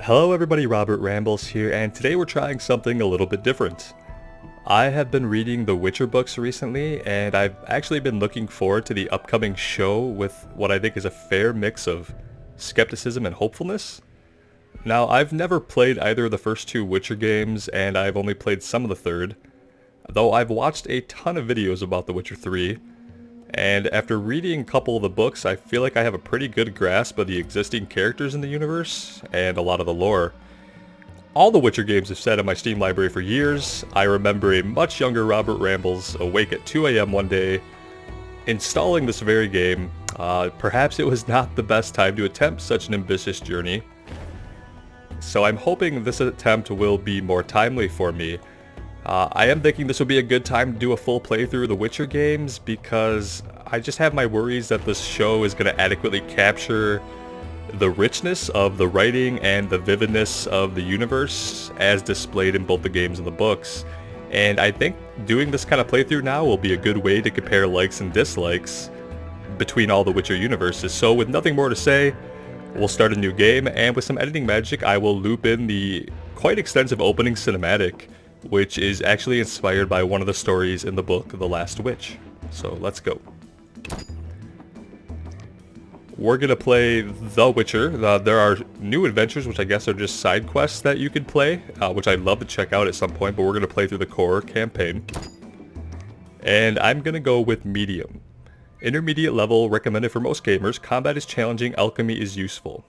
Hello everybody, Robert Rambles here, and today we're trying something a little bit different. I have been reading the Witcher books recently, and I've actually been looking forward to the upcoming show with what I think is a fair mix of skepticism and hopefulness. Now, I've never played either of the first two Witcher games, and I've only played some of the third, though I've watched a ton of videos about The Witcher 3, and after reading a couple of the books, I feel like I have a pretty good grasp of the existing characters in the universe, and a lot of the lore. All the Witcher games have sat in my Steam library for years. I remember a much younger Robert Rambles awake at 2 a.m. one day, installing this very game. Perhaps it was not the best time to attempt such an ambitious journey, so I'm hoping this attempt will be more timely for me. I am thinking this would be a good time to do a full playthrough of the Witcher games because I just have my worries that this show is going to adequately capture the richness of the writing and the vividness of the universe as displayed in both the games and the books. And I think doing this kind of playthrough now will be a good way to compare likes and dislikes between all the Witcher universes. So with nothing more to say, we'll start a new game, and with some editing magic I will loop in the quite extensive opening cinematic, which is actually inspired by one of the stories in the book The Last Witch. So let's go. We're going to play The Witcher. There are new adventures, which I guess are just side quests that you could play, which I'd love to check out at some point, but we're going to play through the core campaign. And I'm going to go with medium. Intermediate level, recommended for most gamers. Combat is challenging, alchemy is useful.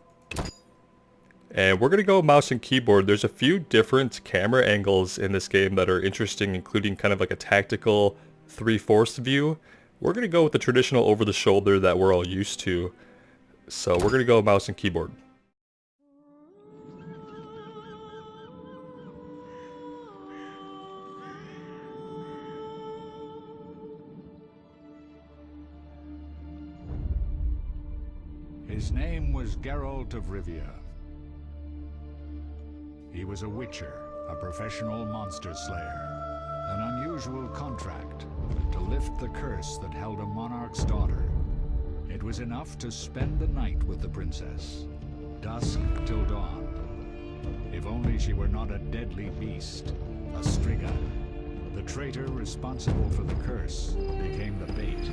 And we're going to go mouse and keyboard. There's a few different camera angles in this game that are interesting, including kind of like a tactical 3/4 view. We're going to go with the traditional over-the-shoulder that we're all used to. So we're going to go mouse and keyboard. His name was Geralt of Rivia. He was a witcher, a professional monster slayer. An unusual contract to lift the curse that held a monarch's daughter. It was enough to spend the night with the princess, dusk till dawn. If only she were not a deadly beast, a striga. The traitor responsible for the curse became the bait.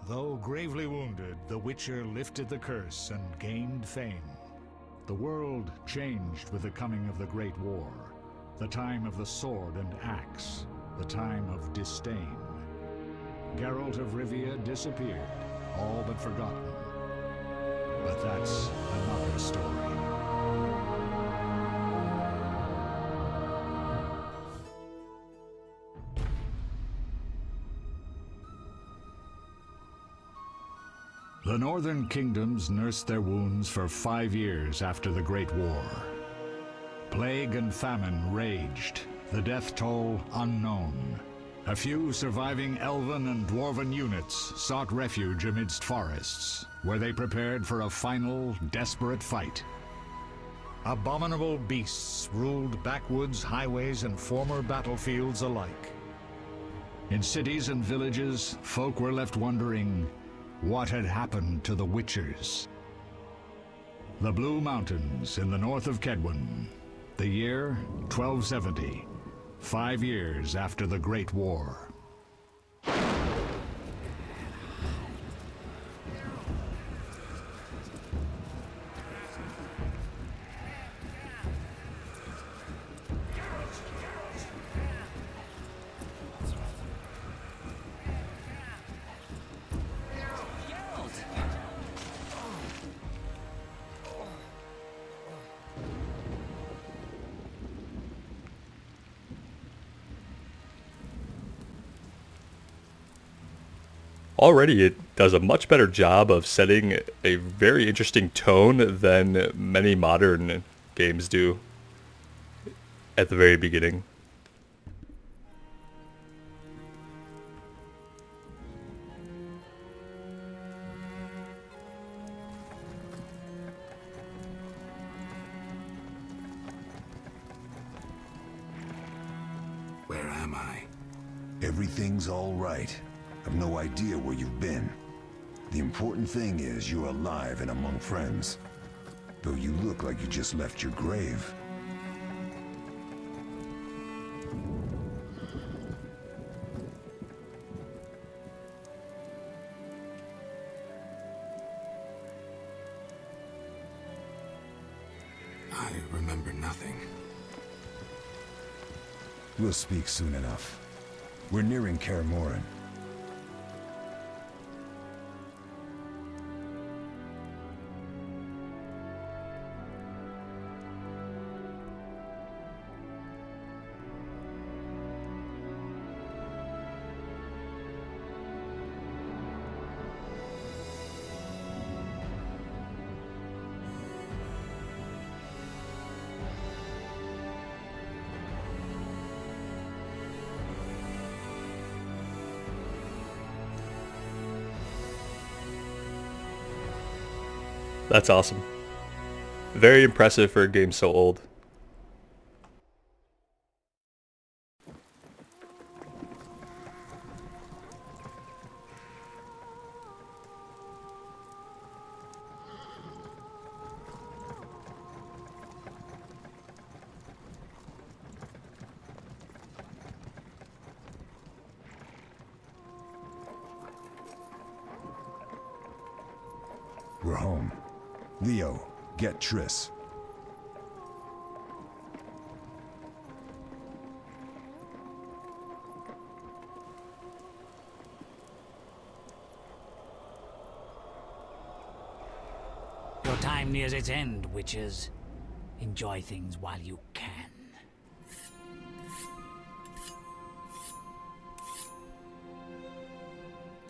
Though gravely wounded, the Witcher lifted the curse and gained fame. The world changed with the coming of the Great War, the time of the sword and axe, the time of disdain. Geralt of Rivia disappeared, all but forgotten. But that's another story. The northern kingdoms nursed their wounds for 5 years after the Great War. Plague and famine raged, the death toll unknown. A few surviving elven and dwarven units sought refuge amidst forests, where they prepared for a final, desperate fight. Abominable beasts ruled backwoods, highways, and former battlefields alike. In cities and villages, folk were left wondering, what had happened to the Witchers? The Blue Mountains in the north of Kedwen. The year 1270, 5 years after the Great War. Already it does a much better job of setting a very interesting tone than many modern games do at the very beginning. Where am I? Everything's all right. I've no idea where you've been. The important thing is you're alive and among friends. Though you look like you just left your grave. I remember nothing. We'll speak soon enough. We're nearing Kaer. That's awesome. Very impressive for a game so old. We're home. Leo, get Triss. Your time nears its end, witches. Enjoy things while you can.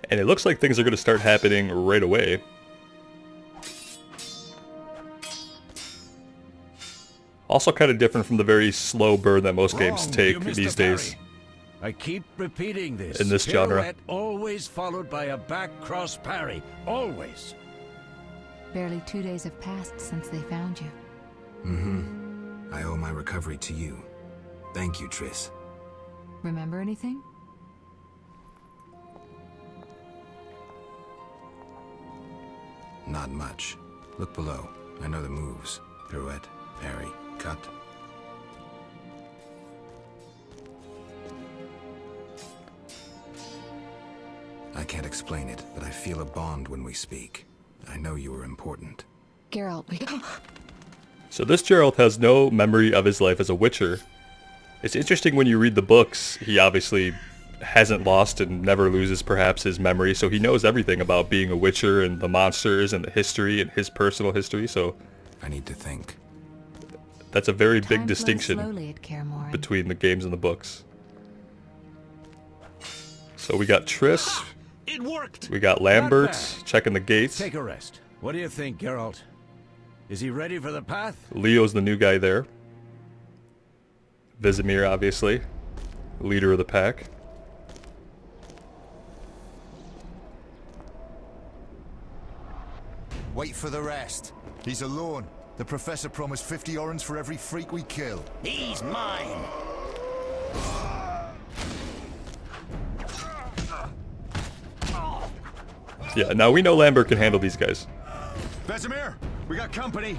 And it looks like things are going to start happening right away. Also kind of different from the very slow burn that most games take these days. I keep repeating this. In this genre. Pirouette always followed by a back cross parry. Always. Barely 2 days have passed since they found you. Mm-hmm. I owe my recovery to you. Thank you, Triss. Remember anything? Not much. Look below. I know the moves. Pirouette, parry, cut. I can't explain it, but I feel a bond when we speak. I know you are important. Geralt, we... So this Geralt has no memory of his life as a Witcher. It's interesting when you read the books, he obviously hasn't lost and never loses perhaps his memory, so he knows everything about being a Witcher and the monsters and the history and his personal history, so... I need to think. That's a very big Time distinction flowed slowly at Kaer Morhen. between the games and the books. So we got Triss, It worked. we got Lambert checking the gates. Take a rest. What do you think, Geralt? Is he ready for the path? Leo's the new guy there. Vizimir, obviously, leader of the pack. Wait for the rest. He's alone. The Professor promised 50 orens for every freak we kill. He's mine. Yeah, now we know Lambert can handle these guys. Vesemir, we got company.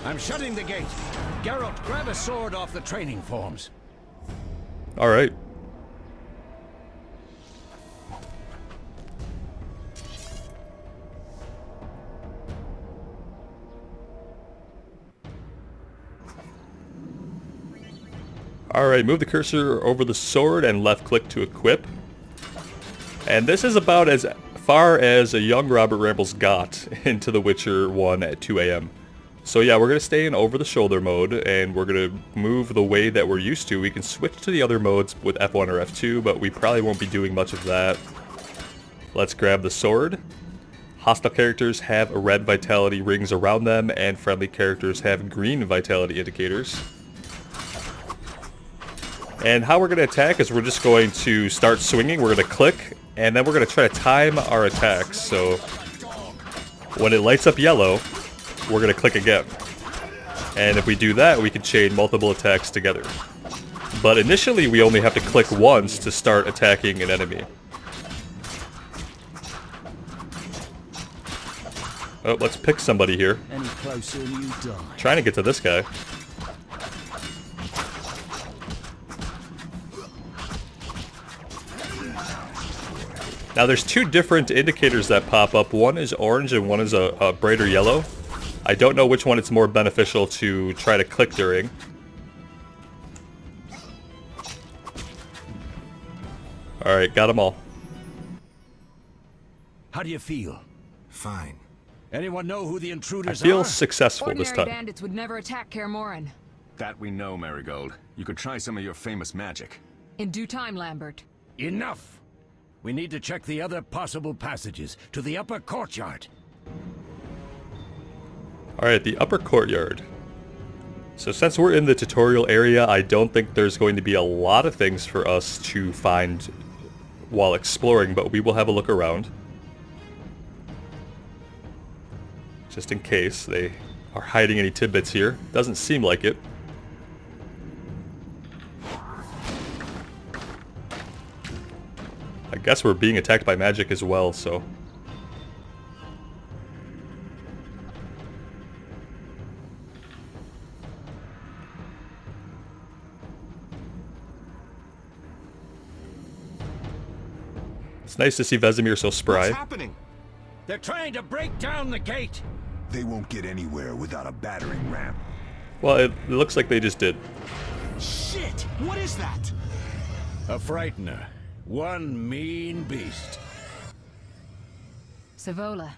I'm shutting the gate. Geralt, grab a sword off the training forms. Alright. Alright, move the cursor over the sword and left click to equip. And this is about as far as a young Robert Rambles got into The Witcher 1 at 2 AM. So yeah, we're going to stay in over-the-shoulder mode, and we're going to move the way that we're used to. We can switch to the other modes with F1 or F2, but we probably won't be doing much of that. Let's grab the sword. Hostile characters have red vitality rings around them, and friendly characters have green vitality indicators. And how we're going to attack is we're just going to start swinging, we're going to click, and then we're going to try to time our attacks. So when it lights up yellow, we're going to click again. And if we do that, we can chain multiple attacks together. But initially, we only have to click once to start attacking an enemy. Oh, let's pick somebody here. Any closer and you die. Trying to get to this guy. Now there's two different indicators that pop up. One is orange and one is a brighter yellow. I don't know which one it's more beneficial to try to click during. Alright, got them all. How do you feel? Fine. Anyone know who the I intruders feel are? successful this Ordinary time. bandits would never attack Kaer Morhen. That we know, Marigold. You could try some of your famous magic. In due time, Lambert. Enough! We need to check the other possible passages to the upper courtyard. Alright, the upper courtyard. So since we're in the tutorial area, I don't think there's going to be a lot of things for us to find while exploring, but we will have a look around. Just in case they are hiding any tidbits here. Doesn't seem like it. I guess we're being attacked by magic as well, so... It's nice to see Vesemir so spry. What's happening? They're trying to break down the gate. They won't get anywhere without a battering ram. Well, it looks like they just did. Shit! What is that? A frightener. One mean beast. Savola.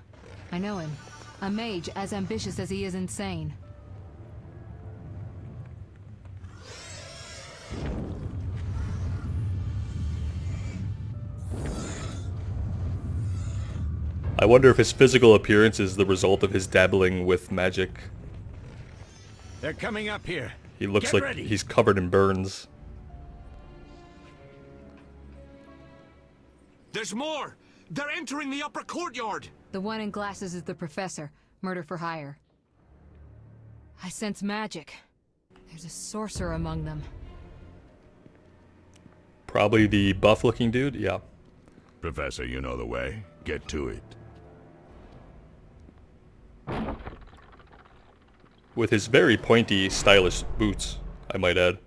I know him. A mage as ambitious as he is insane. I wonder if his physical appearance is the result of his dabbling with magic. They're coming up here. He looks Get like ready. he's covered in burns. There's more! They're entering the upper courtyard! The one in glasses is the professor. Murder for hire. I sense magic. There's a sorcerer among them. Probably the buff-looking dude? Yeah. Professor, you know the way. Get to it. With his very pointy, stylish boots, I might add.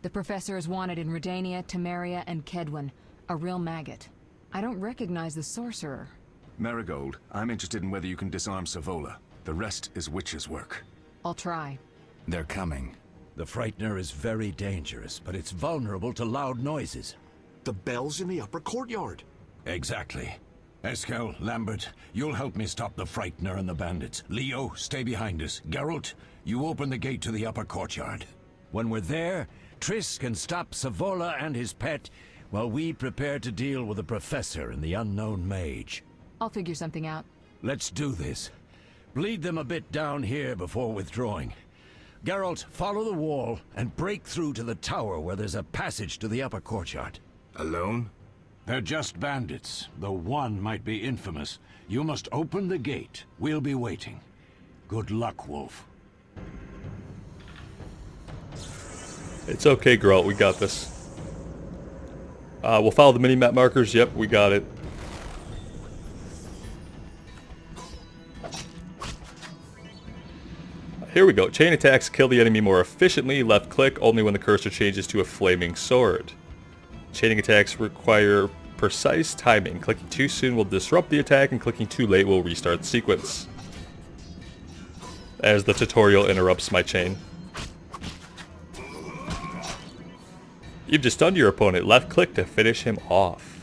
The professor is wanted in Redania, Temeria, and Kedwen. A real maggot. I don't recognize the sorcerer. Marigold, I'm interested in whether you can disarm Savola. The rest is witch's work. I'll try. They're coming. The frightener is very dangerous, but it's vulnerable to loud noises. The bell's in the upper courtyard. Exactly. Eskel, Lambert, you'll help me stop the frightener and the bandits. Leo, stay behind us. Geralt, you open the gate to the upper courtyard. When we're there, Triss can stop Savola and his pet, while we prepare to deal with the professor and the unknown mage. I'll figure something out. Let's do this. Bleed them a bit down here before withdrawing. Geralt, follow the wall and break through to the tower where there's a passage to the upper courtyard. Alone? They're just bandits, though one might be infamous. You must open the gate. We'll be waiting. Good luck, Wolf. It's okay, Geralt. We got this. We'll follow the mini-map markers. Yep, we got it. Here we go. Chain attacks kill the enemy more efficiently. Left click only when the cursor changes to a flaming sword. Chaining attacks require precise timing. Clicking too soon will disrupt the attack, and clicking too late will restart the sequence. As the tutorial interrupts my chain. You've just stunned your opponent. Left click to finish him off.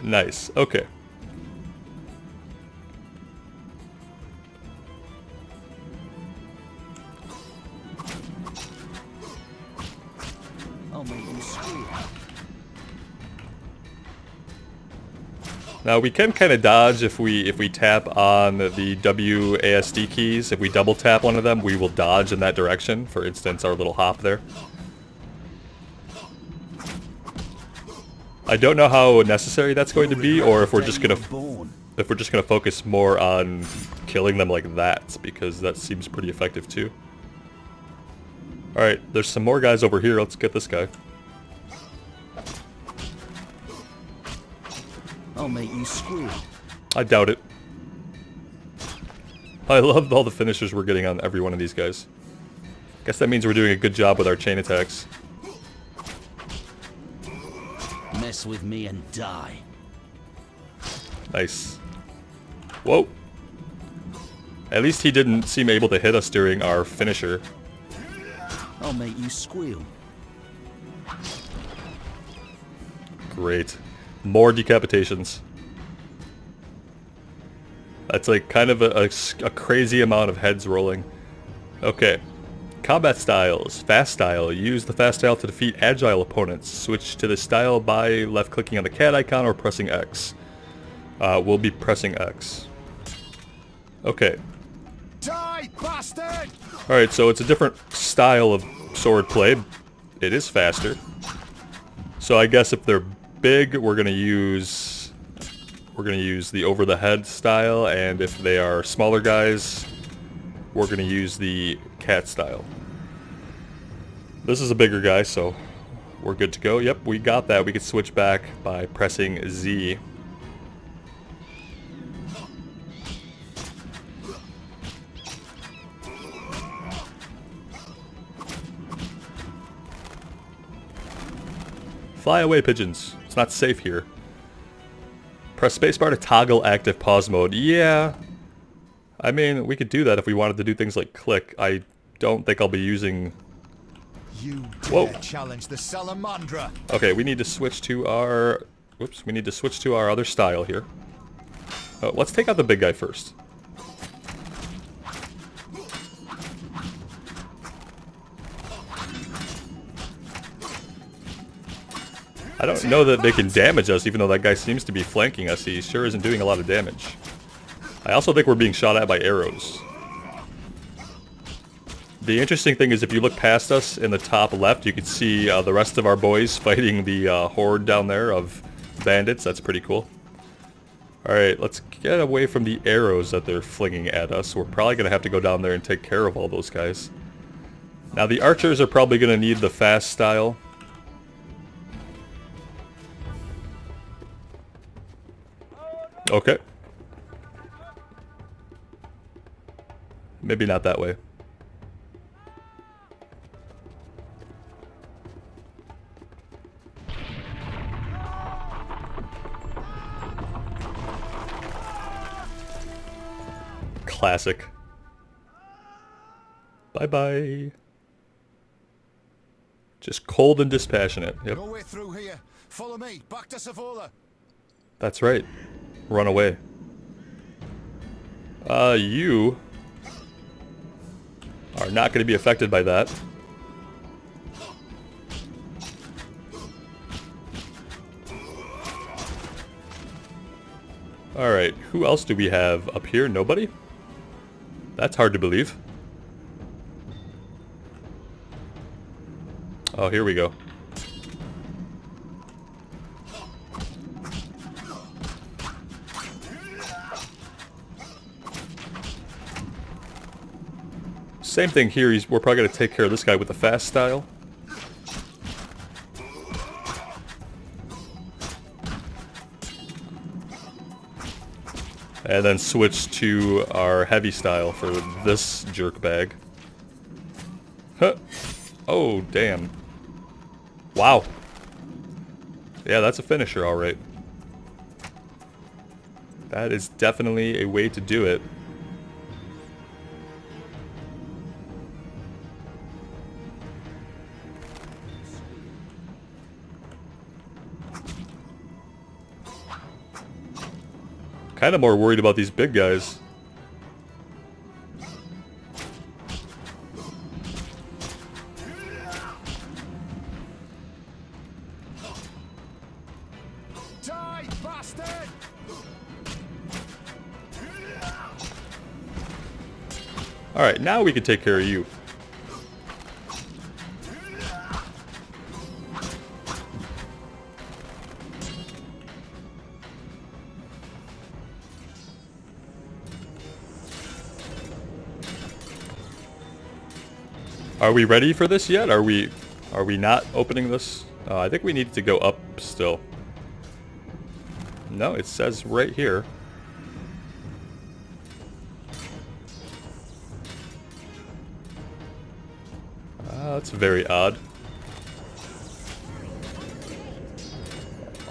Nice. Okay. Now we can kind of dodge if we tap on the WASD keys. If we double tap one of them, we will dodge in that direction. For instance, our little hop there. I don't know how necessary that's going to be, or if we're just gonna focus more on killing them like that, because that seems pretty effective too. All right, there's some more guys over here. Let's get this guy. I'll make you squeal. I doubt it. I love all the finishers we're getting on every one of these guys. Guess that means we're doing a good job with our chain attacks. Mess with me and die. Nice. Whoa. At least he didn't seem able to hit us during our finisher. I'll make you squeal. Great. More decapitations. That's like kind of a crazy amount of heads rolling. Okay. Combat styles. Fast style. Use the fast style to defeat agile opponents. Switch to the style by left clicking on the cat icon or pressing X. We'll be pressing X. Okay. Die, bastard! Alright, so it's a different style of sword play. It is faster. So I guess if they're big, we're gonna use the over the head style, and if they are smaller guys, we're gonna use the cat style. This is a bigger guy, so we're good to go. Yep, we got that. We can switch back by pressing Z. Fly away, pigeons. It's not safe here. Press spacebar to toggle active pause mode. Yeah. I mean, we could do that if we wanted to do things like click. I don't think I'll be using... You Whoa. dare challenge the Salamandra. Okay, we need to switch to our... Whoops, we need to switch to our other style here. Let's take out the big guy first. I don't know that they can damage us, even though that guy seems to be flanking us. He sure isn't doing a lot of damage. I also think we're being shot at by arrows. The interesting thing is if you look past us in the top left, you can see the rest of our boys fighting the horde down there of bandits. That's pretty cool. Alright, let's get away from the arrows that they're flinging at us. We're probably going to have to go down there and take care of all those guys. Now the archers are probably going to need the fast style. Okay. Maybe not that way. Classic. Bye-bye. Just cold and dispassionate. Yep. No way through here. Follow me. Back to Savola. That's right. Run away. You are not going to be affected by that. Alright, who else do we have up here? Nobody? That's hard to believe. Oh, here we go. Same thing here, we're probably going to take care of this guy with the fast style. And then switch to our heavy style for this jerk bag. Huh. Oh, damn. Wow. Yeah, that's a finisher, alright. That is definitely a way to do it. Kind of more worried about these big guys. Die, bastard! Alright, now we can take care of you. Are we ready for this yet? Are we not opening this? I think we need to go up still. No, it says right here. That's very odd.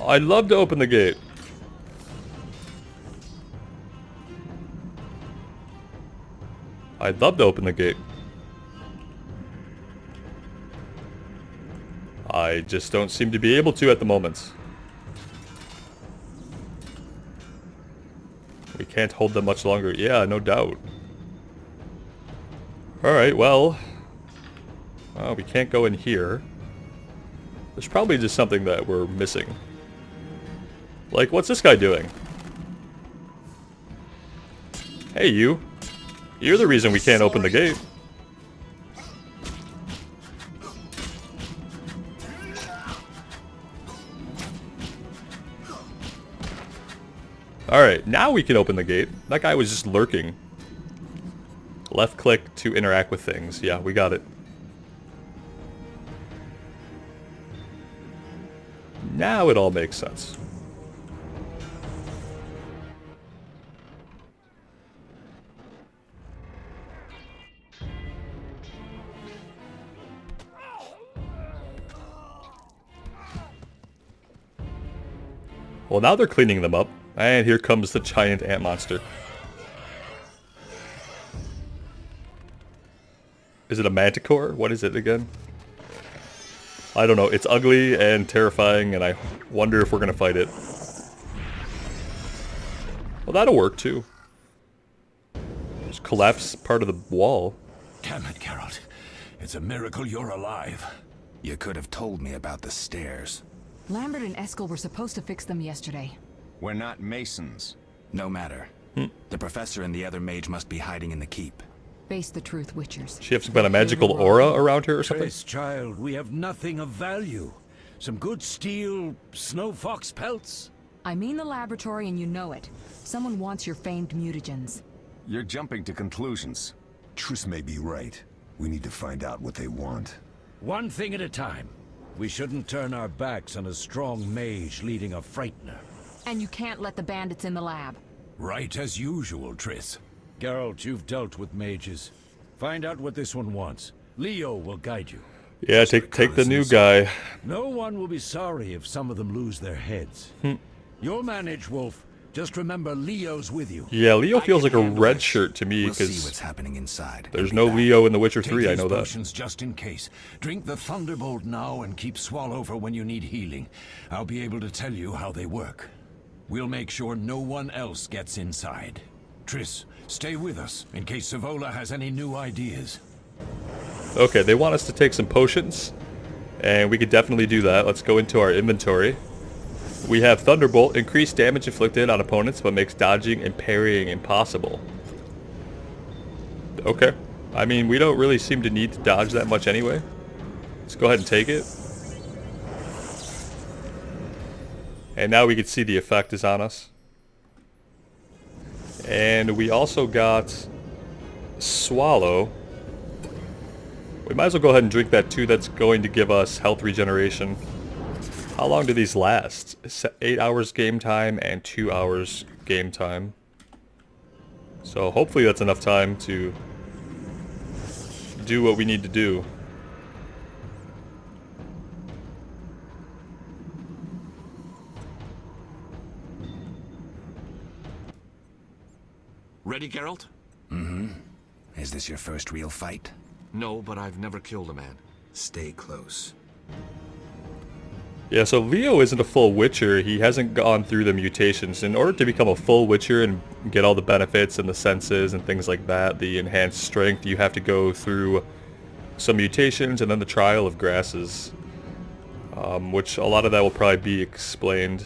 I'd love to open the gate. I'd love to open the gate. I just don't seem to be able to at the moment. We can't hold them much longer. Yeah, no doubt. Alright, well... we can't go in here. There's probably just something that we're missing. Like, what's this guy doing? Hey, you. You're the reason we can't open the gate. Alright, now we can open the gate. That guy was just lurking. Left click to interact with things. Yeah, we got it. Now it all makes sense. Well, now they're cleaning them up. And here comes the giant ant monster. Is it a manticore? What is it again? I don't know. It's ugly and terrifying, and I wonder if we're gonna fight it. Well, that'll work too. Just collapse part of the wall. Damn it, Geralt. It's a miracle you're alive. You could have told me about the stairs. Lambert and Eskel were supposed to fix them yesterday. We're not masons. No matter. The professor and the other mage must be hiding in the keep. Face the truth, Witchers. She has some kind of magical aura around her or something? Trace, child, we have nothing of value. Some good steel snow fox pelts. I mean the laboratory and you know it. Someone wants your famed mutagens. You're jumping to conclusions. Triss may be right. We need to find out what they want. One thing at a time. We shouldn't turn our backs on a strong mage leading a frightener. And you can't let the bandits in the lab. Right as usual, Triss. Geralt, you've dealt with mages. Find out what this one wants. Leo will guide you. Yeah, take the new guy. No one will be sorry if some of them lose their heads. You'll manage, Wolf. Just remember Leo's with you. Yeah, Leo feels like a red shirt to me We'll see because what's happening inside. there's no Leo in The Witcher 3, Take I know these that. potions just in case. Drink the Thunderbolt now and keep Swallow for when you need healing. I'll be able to tell you how they work. We'll make sure no one else gets inside. Triss, stay with us in case Savola has any new ideas. Okay, they want us to take some potions, and we could definitely do that. Let's go into our inventory. We have Thunderbolt, increased damage inflicted on opponents, but makes dodging and parrying impossible. Okay. I mean, we don't really seem to need to dodge that much anyway. Let's go ahead and take it. And now we can see the effect is on us. And we also got Swallow. We might as well go ahead and drink that too. That's going to give us health regeneration. How long do these last? 8 hours game time and 2 hours game time. So hopefully that's enough time to do what we need to do. Ready, Geralt? Mm-hmm. Is this your first real fight? No, but I've never killed a man. Stay close. Yeah, so Leo isn't a full Witcher. He hasn't gone through the mutations. In order to become a full Witcher and get all the benefits and the senses and things like that, the enhanced strength, you have to go through some mutations and then the Trial of Grasses, which a lot of that will probably be explained.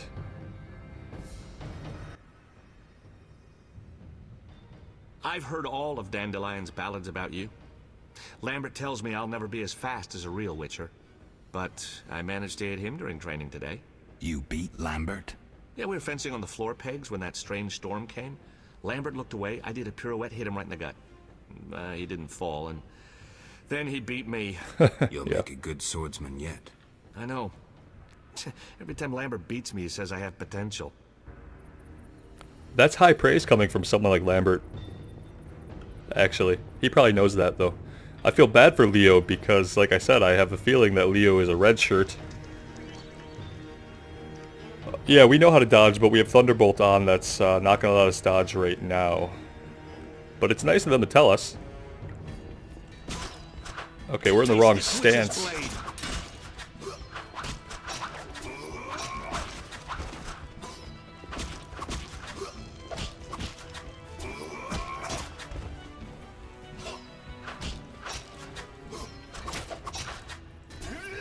I've heard all of Dandelion's ballads about you. Lambert tells me I'll never be as fast as a real Witcher. But I managed to hit him during training today. You beat Lambert? Yeah, we were fencing on the floor pegs when that strange storm came. Lambert looked away, I did a pirouette, hit him right in the gut. He didn't fall, and then he beat me. You'll make a good swordsman yet. I know. Every time Lambert beats me, he says I have potential. That's high praise coming from someone like Lambert. Actually, he probably knows that though. I feel bad for Leo because, like I said, I have a feeling that Leo is a red shirt. Yeah, we know how to dodge, but we have Thunderbolt on that's not going to let us dodge right now. But it's nice of them to tell us. Okay, we're in the wrong stance.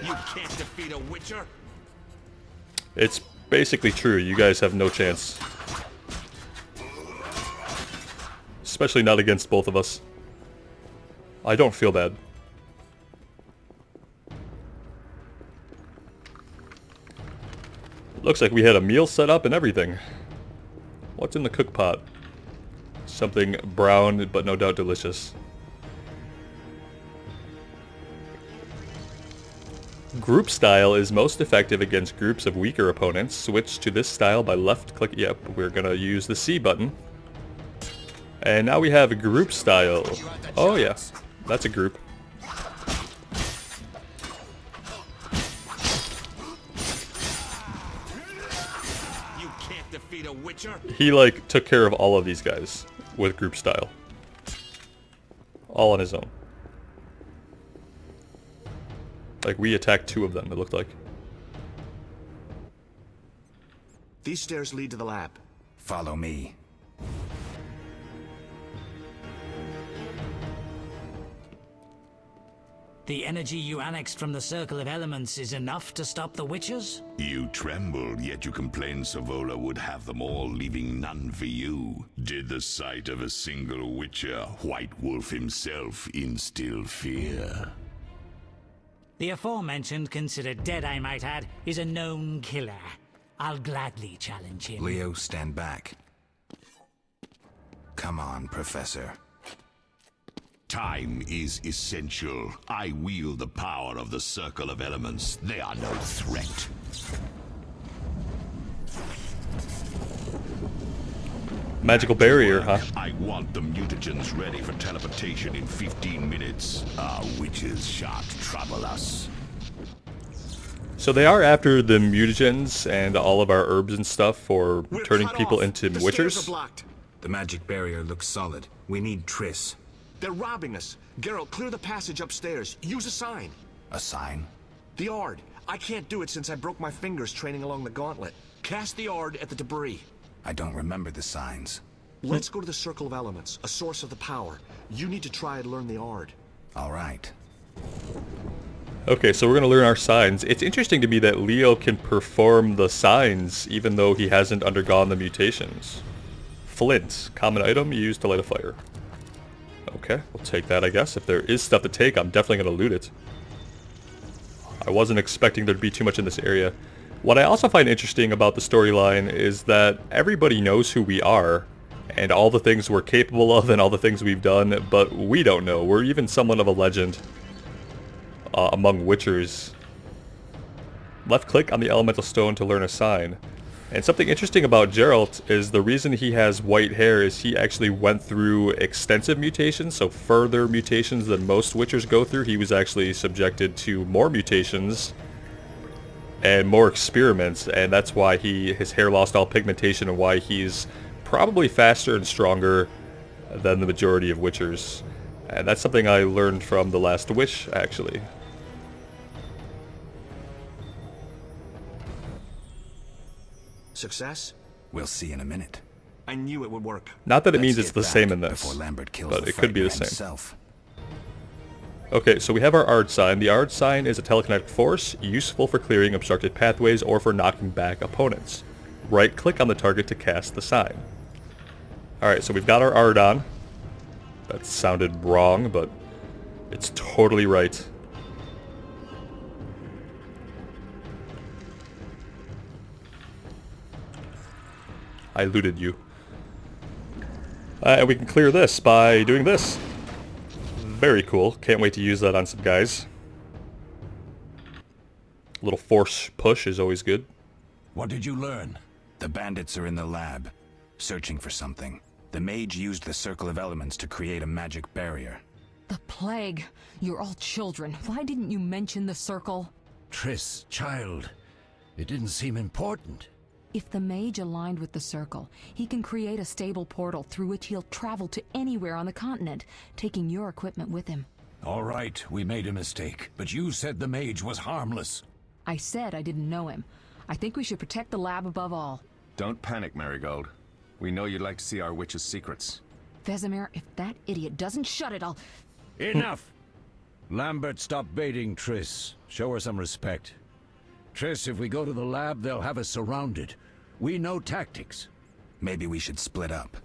You can't defeat a Witcher. It's basically true. You guys have no chance. Especially not against both of us. I don't feel bad. Looks like we had a meal set up and everything. What's in the cook pot? Something brown, but no doubt delicious. Group style is most effective against groups of weaker opponents. Switch to this style by left click. Yep, we're gonna use the C button. And now we have a group style. Oh yeah, that's a group. You defeat a witcher? He, like, took care of all of these guys with group style. All on his own. Like, we attacked 2 of them, it looked like. These stairs lead to the lab. Follow me. The energy you annexed from the Circle of Elements is enough to stop the Witchers? You trembled, yet you complained Savola would have them all, leaving none for you. Did the sight of a single Witcher, White Wolf himself, instill fear? The aforementioned, considered dead I might add, is a known killer. I'll gladly challenge him. Leo, stand back. Come on, Professor. Time is essential. I wield the power of the Circle of Elements. They are no threat. Magical barrier, huh? I want the mutagens ready for teleportation in 15 minutes. Our witches shan't trouble us. So they are after the mutagens and all of our herbs and stuff for turning people into The witchers. stairs are blocked. The magic barrier looks solid. We need Triss. They're robbing us. Geralt, clear the passage upstairs. Use a sign. A sign? The Ard. I can't do it since I broke my fingers training along the gauntlet. Cast the Ard at the debris. I don't remember the signs. Let's go to the Circle of Elements, a source of the power. You need to try and learn the Ard. All right. Okay, so we're going to learn our signs. It's interesting to me that Leo can perform the signs even though he hasn't undergone the mutations. Flint, common item used to light a fire. Okay, we'll take that, I guess. If there is stuff to take, I'm definitely going to loot it. I wasn't expecting there to be too much in this area. What I also find interesting about the storyline is that everybody knows who we are, and all the things we're capable of and all the things we've done, but we don't know. We're even somewhat of a legend among witchers. Left click on the elemental stone to learn a sign. And something interesting about Geralt is the reason he has white hair is he actually went through extensive mutations, so further mutations than most witchers go through. He was actually subjected to more mutations and more experiments, and that's why his hair lost all pigmentation and why he's probably faster and stronger than the majority of witchers. And that's something I learned from The Last Wish, actually. Success? We'll see in a minute. I knew it would work. Not that it Let's means it's get the back same in this, before Lambert kills but the it could be the frightener same. himself. Okay, so we have our Ard sign. The Ard sign is a telekinetic force, useful for clearing obstructed pathways or for knocking back opponents. Right-click on the target to cast the sign. Alright, so we've got our Ard on. That sounded wrong, but it's totally right. I looted you. And we can clear this by doing this. Very cool. Can't wait to use that on some guys. A little force push is always good. What did you learn? The bandits are in the lab, searching for something. The mage used the Circle of Elements to create a magic barrier. The plague. You're all children. Why didn't you mention the circle? Triss, child. It didn't seem important. If the mage aligned with the circle, he can create a stable portal through which he'll travel to anywhere on the continent, taking your equipment with him. All right, we made a mistake, but you said the mage was harmless. I said I didn't know him. I think we should protect the lab above all. Don't panic, Marigold. We know you'd like to see our witch's secrets. Vesemir, if that idiot doesn't shut it, I'll... Enough! Lambert, stop baiting Triss. Show her some respect. Triss, if we go to the lab, they'll have us surrounded. We know tactics. Maybe we should split up.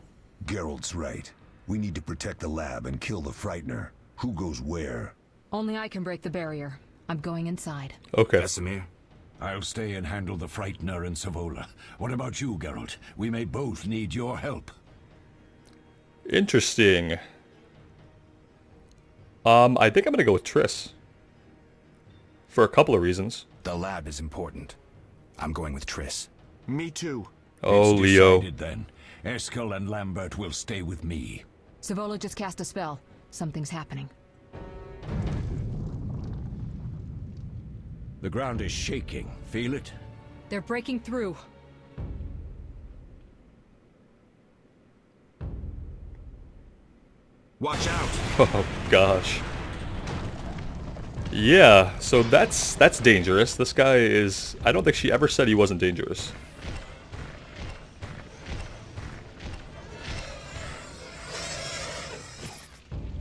Geralt's right. We need to protect the lab and kill the Frightener. Who goes where? Only I can break the barrier. I'm going inside. Okay. Vesemir? I'll stay and handle the Frightener and Savola. What about you, Geralt? We may both need your help. Interesting. I think I'm gonna go with Triss. For a couple of reasons. The lab is important. I'm going with Triss. Me too. Oh, It's Leo. decided, then. Eskel and Lambert will stay with me. Savola just cast a spell. Something's happening. The ground is shaking. Feel it? They're breaking through. Watch out! Oh gosh. Yeah, so that's dangerous. This guy is... I don't think she ever said he wasn't dangerous.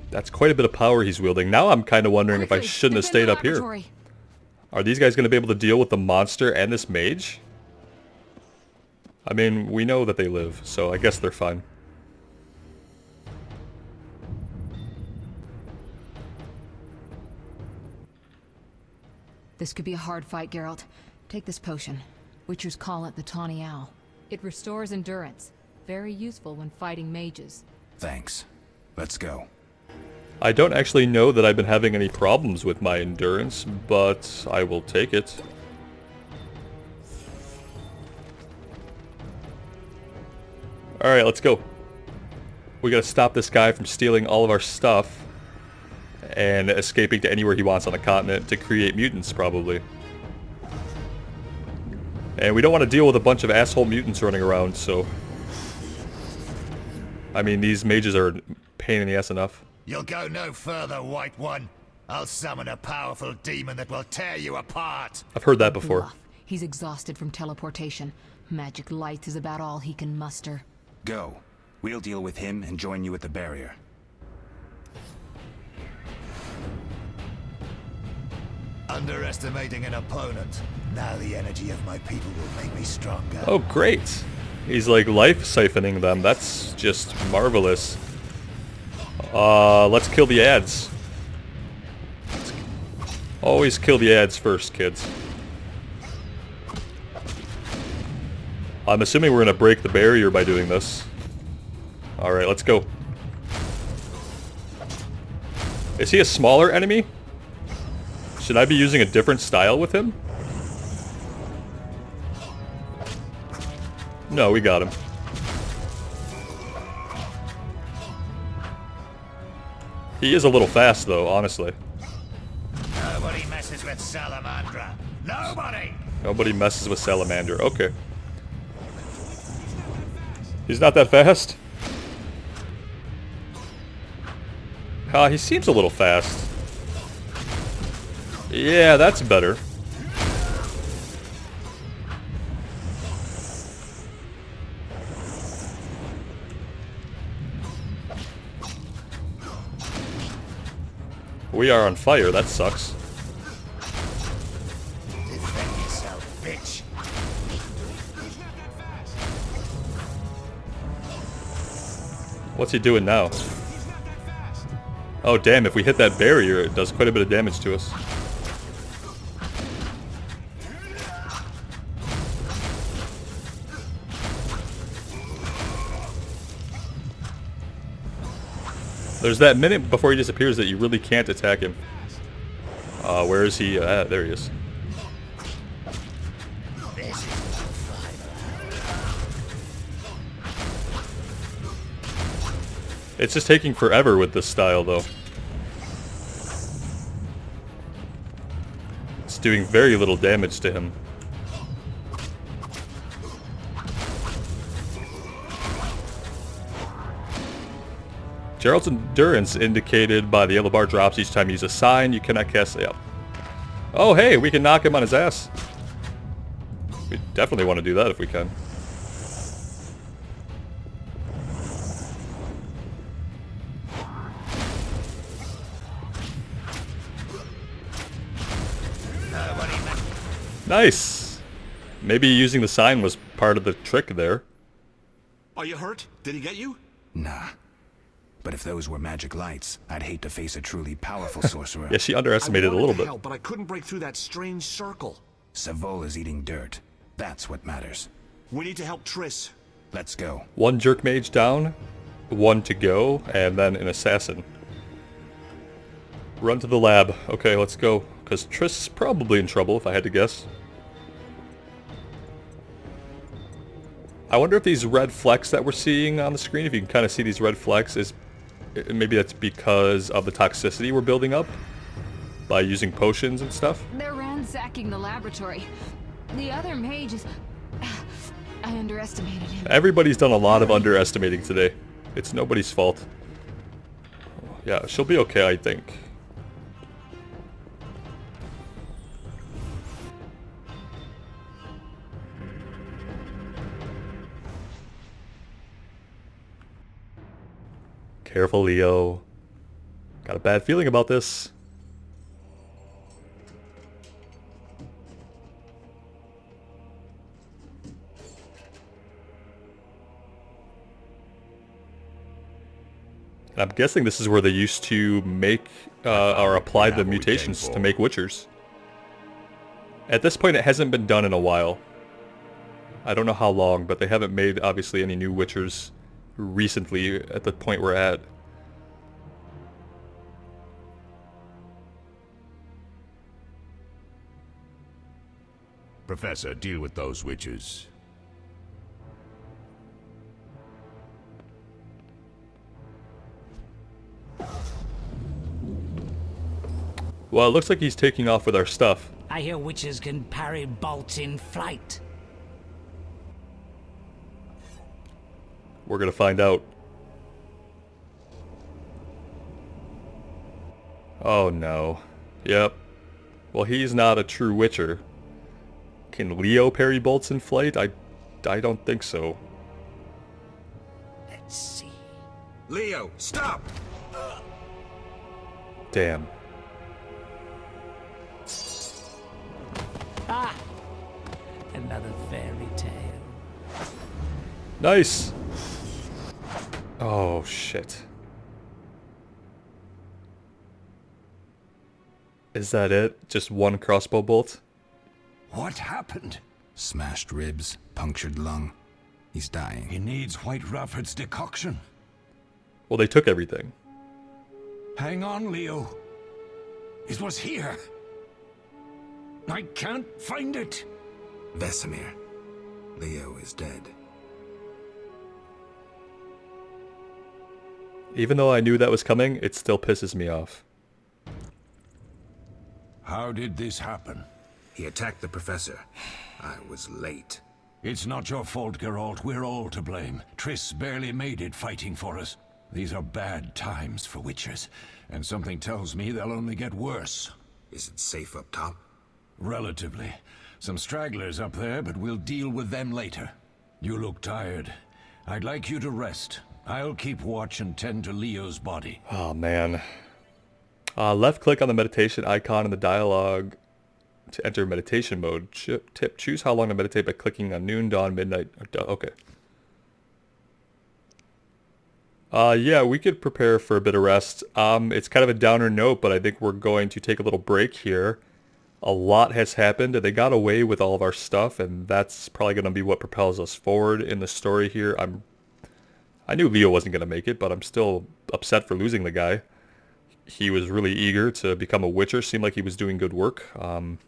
That's quite a bit of power he's wielding. Now I'm kind of wondering if I shouldn't have stayed up here. Are these guys going to be able to deal with the monster and this mage? I mean, we know that they live, so I guess they're fine. This could be a hard fight, Geralt. Take this potion. Witchers call it the Tawny Owl. It restores endurance. Very useful when fighting mages. Thanks. Let's go. I don't actually know that I've been having any problems with my endurance, but I will take it. Alright, let's go. We gotta stop this guy from stealing all of our stuff and escaping to anywhere he wants on the continent to create mutants, probably. And we don't want to deal with a bunch of asshole mutants running around, so... I mean, these mages are a pain in the ass enough. You'll go no further, White One. I'll summon a powerful demon that will tear you apart. I've heard that before. Bluff. He's exhausted from teleportation. Magic light is about all he can muster. Go. We'll deal with him and join you at the barrier. Underestimating an opponent. Now the energy of my people will make me stronger. Oh, great. He's like life siphoning them. That's just marvelous. Let's kill the ads. Always kill the ads first, kids. I'm assuming we're gonna break the barrier by doing this. Alright, let's go. Is he a smaller enemy? Should I be using a different style with him? No, we got him. He is a little fast, though, honestly. Nobody messes with Salamandra. Nobody! Nobody messes with Salamander. Okay. He's not that fast? He seems a little fast. Yeah, that's better. We are on fire, that sucks. Defend yourself, bitch. What's he doing now? Oh damn, if we hit that barrier, it does quite a bit of damage to us. There's that minute before he disappears that you really can't attack him. Where is he? There he is. It's just taking forever with this style, though. It's doing very little damage to him. Geralt's endurance indicated by the yellow bar drops each time you use a sign. You cannot cast it. Yep. Oh, hey, we can knock him on his ass. We definitely want to do that if we can. Nice. Maybe using the sign was part of the trick there. Are you hurt? Did he get you? Nah. But if those were magic lights, I'd hate to face a truly powerful sorcerer. Yeah, she underestimated a little bit. Help, but I couldn't break through that strange circle. Savola's eating dirt. That's what matters. We need to help Triss. Let's go. One jerk mage down, one to go, and then an assassin. Run to the lab. Okay, let's go. Because Triss is probably in trouble, if I had to guess. I wonder if these red flecks that we're seeing on the screen, if you can kind of see these red flecks, is maybe that's because of the toxicity we're building up by using potions and stuff. They're ransacking the laboratory. The other mage is... I underestimated him. Everybody's done a lot of underestimating today. It's nobody's fault. Yeah, she'll be okay, I think. Careful, Leo. Got a bad feeling about this. I'm guessing this is where they used to make or apply the mutations to make Witchers. At this point, it hasn't been done in a while. I don't know how long, but they haven't made, obviously, any new Witchers recently at the point we're at. Professor, deal with those witches. Well, it looks like he's taking off with our stuff. I hear witches can parry bolts in flight. We're gonna find out. Oh no. Yep. Well, he's not a true Witcher. Can Leo parry bolts in flight? I don't think so. Let's see. Leo, stop! Damn. Ah! Another fairy tale. Nice! Oh, shit. Is that it? Just one crossbow bolt? What happened? Smashed ribs, punctured lung. He's dying. He needs White Rafford's decoction. Well, they took everything. Hang on, Leo. It was here. I can't find it. Vesemir. Leo is dead. Even though I knew that was coming, it still pisses me off. How did this happen? He attacked the professor. I was late. It's not your fault, Geralt. We're all to blame. Triss barely made it fighting for us. These are bad times for witchers, and something tells me they'll only get worse. Is it safe up top? Relatively. Some stragglers up there, but we'll deal with them later. You look tired. I'd like you to rest. I'll keep watch and tend to Leo's body. Oh, man. Left click on the meditation icon in the dialogue to enter meditation mode. Tip, choose how long to meditate by clicking on noon, dawn, midnight. Okay. Yeah, we could prepare for a bit of rest. It's kind of a downer note, but I think we're going to take a little break here. A lot has happened, and they got away with all of our stuff, and that's probably going to be what propels us forward in the story here. I knew Leo wasn't going to make it, but I'm still upset for losing the guy. He was really eager to become a Witcher, seemed like he was doing good work, and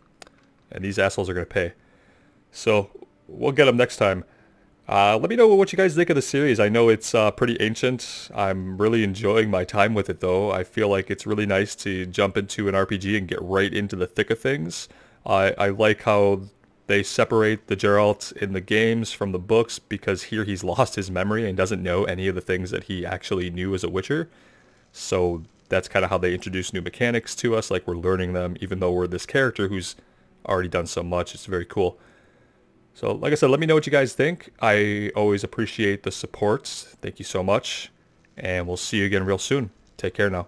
these assholes are going to pay. So, we'll get him next time. Let me know what you guys think of the series. I know it's pretty ancient. I'm really enjoying my time with it, though. I feel like it's really nice to jump into an RPG and get right into the thick of things. I like how they separate the Geralt in the games from the books, because here he's lost his memory and doesn't know any of the things that he actually knew as a Witcher. So that's kind of how they introduce new mechanics to us, like we're learning them, even though we're this character who's already done so much. It's very cool. So, like I said, let me know what you guys think. I always appreciate the support. Thank you so much. And we'll see you again real soon. Take care now.